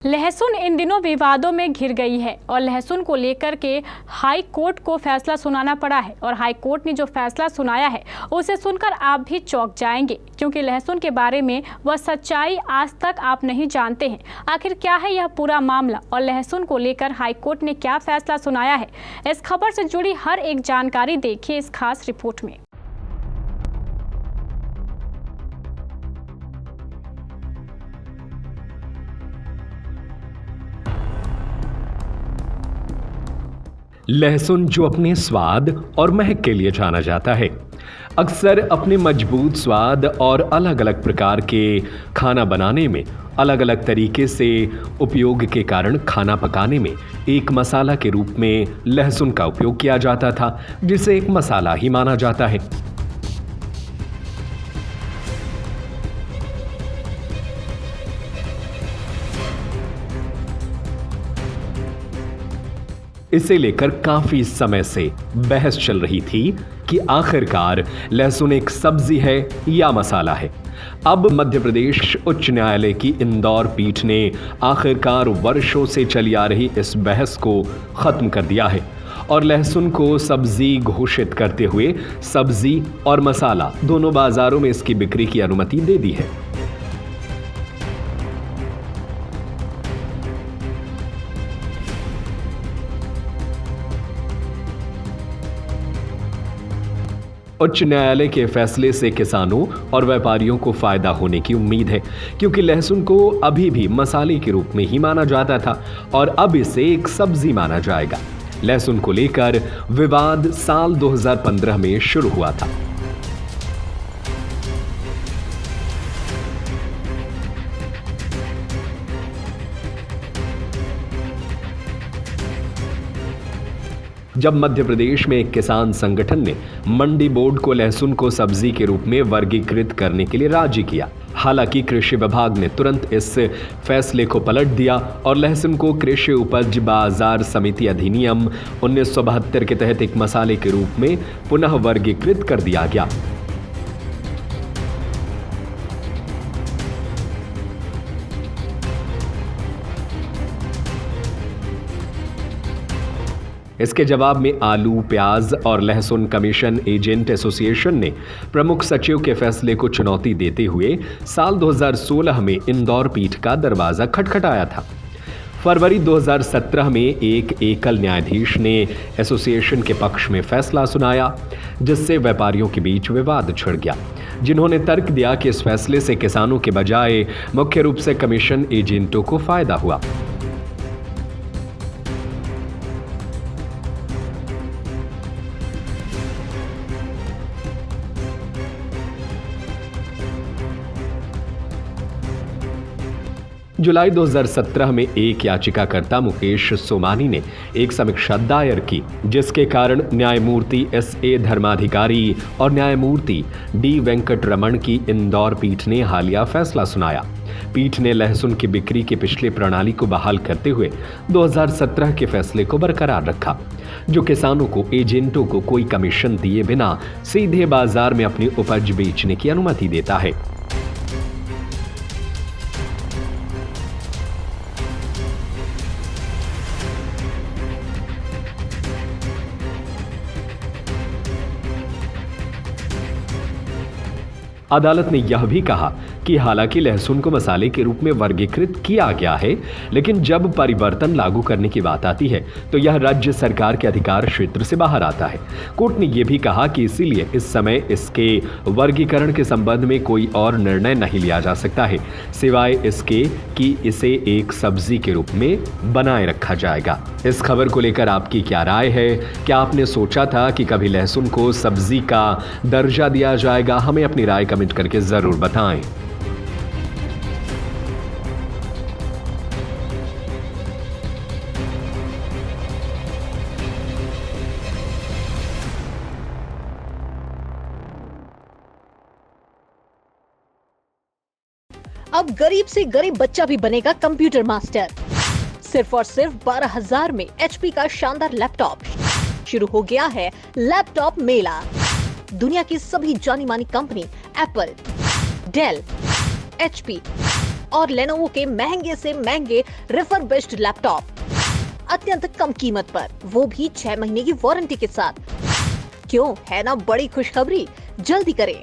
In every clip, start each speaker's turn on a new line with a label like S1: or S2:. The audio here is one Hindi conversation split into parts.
S1: लहसुन इन दिनों विवादों में घिर गई है और लहसुन को लेकर के हाई कोर्ट को फैसला सुनाना पड़ा है। और हाई कोर्ट ने जो फैसला सुनाया है उसे सुनकर आप भी चौंक जाएंगे, क्योंकि लहसुन के बारे में वह सच्चाई आज तक आप नहीं जानते हैं। आखिर क्या है यह पूरा मामला और लहसुन को लेकर हाई कोर्ट ने क्या फैसला सुनाया है, इस खबर से जुड़ी हर एक जानकारी देखिए इस खास रिपोर्ट में।
S2: लहसुन, जो अपने स्वाद और महक के लिए जाना जाता है, अक्सर अपने मजबूत स्वाद और अलग अलग प्रकार के खाना बनाने में अलग अलग तरीके से उपयोग के कारण खाना पकाने में एक मसाला के रूप में लहसुन का उपयोग किया जाता था, जिसे एक मसाला ही माना जाता है। इसे लेकर काफी समय से बहस चल रही थी कि आखिरकार लहसुन एक सब्जी है या मसाला है। अब मध्य प्रदेश उच्च न्यायालय की इंदौर पीठ ने आखिरकार वर्षों से चली आ रही इस बहस को खत्म कर दिया है और लहसुन को सब्जी घोषित करते हुए सब्जी और मसाला दोनों बाजारों में इसकी बिक्री की अनुमति दे दी है। उच्च न्यायालय के फैसले से किसानों और व्यापारियों को फायदा होने की उम्मीद है, क्योंकि लहसुन को अभी भी मसाले के रूप में ही माना जाता था और अब इसे एक सब्जी माना जाएगा। लहसुन को लेकर विवाद साल 2015 में शुरू हुआ था। जब मध्य प्रदेश में एक किसान संगठन ने मंडी बोर्ड को लहसुन को सब्जी के रूप में वर्गीकृत करने के लिए राजी किया। हालांकि कृषि विभाग ने तुरंत इस फैसले को पलट दिया और लहसुन को कृषि उपज बाजार समिति अधिनियम 1972 के तहत एक मसाले के रूप में पुनः वर्गीकृत कर दिया गया। इसके जवाब में आलू, प्याज और लहसुन कमीशन एजेंट एसोसिएशन ने प्रमुख सचिव के फैसले को चुनौती देते हुए साल 2016 में इंदौर पीठ का दरवाजा खटखटाया था। फरवरी 2017 में एक एकल न्यायाधीश ने एसोसिएशन के पक्ष में फैसला सुनाया, जिससे व्यापारियों के बीच विवाद छिड़ गया, जिन्होंने तर्क दिया कि इस फैसले से किसानों के बजाय मुख्य रूप से कमीशन एजेंटों को फायदा हुआ। जुलाई 2017 में एक याचिकाकर्ता मुकेश सोमानी ने एक समीक्षा दायर की, जिसके कारण न्यायमूर्ति एस.ए. धर्माधिकारी और न्यायमूर्ति डी. वेंकटरमण की इंदौर पीठ ने हालिया फैसला सुनाया। पीठ ने लहसुन की बिक्री की पिछली प्रणाली को बहाल करते हुए 2017 के फैसले को बरकरार रखा, जो किसानों को एजेंटों को कोई कमीशन दिए बिना सीधे बाजार में अपनी उपज बेचने की अनुमति देता है। अदालत ने यह भी कहा कि हालांकि लहसुन को मसाले के रूप में वर्गीकृत किया गया है, लेकिन जब परिवर्तन लागू करने की बात आती है तो यह राज्य सरकार के अधिकार क्षेत्र से बाहर आता है। कोर्ट ने यह भी कहा कि इसीलिए इस समय इसके वर्गीकरण के संबंध में कोई और निर्णय नहीं लिया जा सकता है, सिवाय इसके कि इसे एक सब्जी के रूप में बनाए रखा जाएगा। इस खबर को लेकर आपकी क्या राय है? क्या आपने सोचा था कि कभी लहसुन को सब्जी का दर्जा दिया जाएगा? हमें अपनी राय कमेंट करके जरूर बताएं।
S3: अब गरीब से गरीब बच्चा भी बनेगा कंप्यूटर मास्टर। सिर्फ और सिर्फ 12,000 में HP का शानदार लैपटॉप। शुरू हो गया है लैपटॉप मेला। दुनिया की सभी जानी मानी कंपनी एप्पल, डेल, HP, और लेनोवो के महंगे से महंगे रिफर्बिश्ड लैपटॉप अत्यंत कम कीमत पर, वो भी 6 महीने की वारंटी के साथ। क्यों, है ना बड़ी खुशखबरी? जल्दी करें।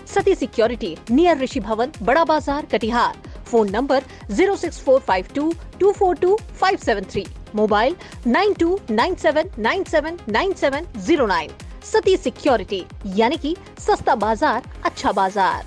S3: सती सिक्योरिटी, नियर ऋषि Bhawan, Bada Bazar, Katihar. Phone number 06452242573, mobile 9297979709। Sati security, यानी कि सस्ता बाजार अच्छा बाजार।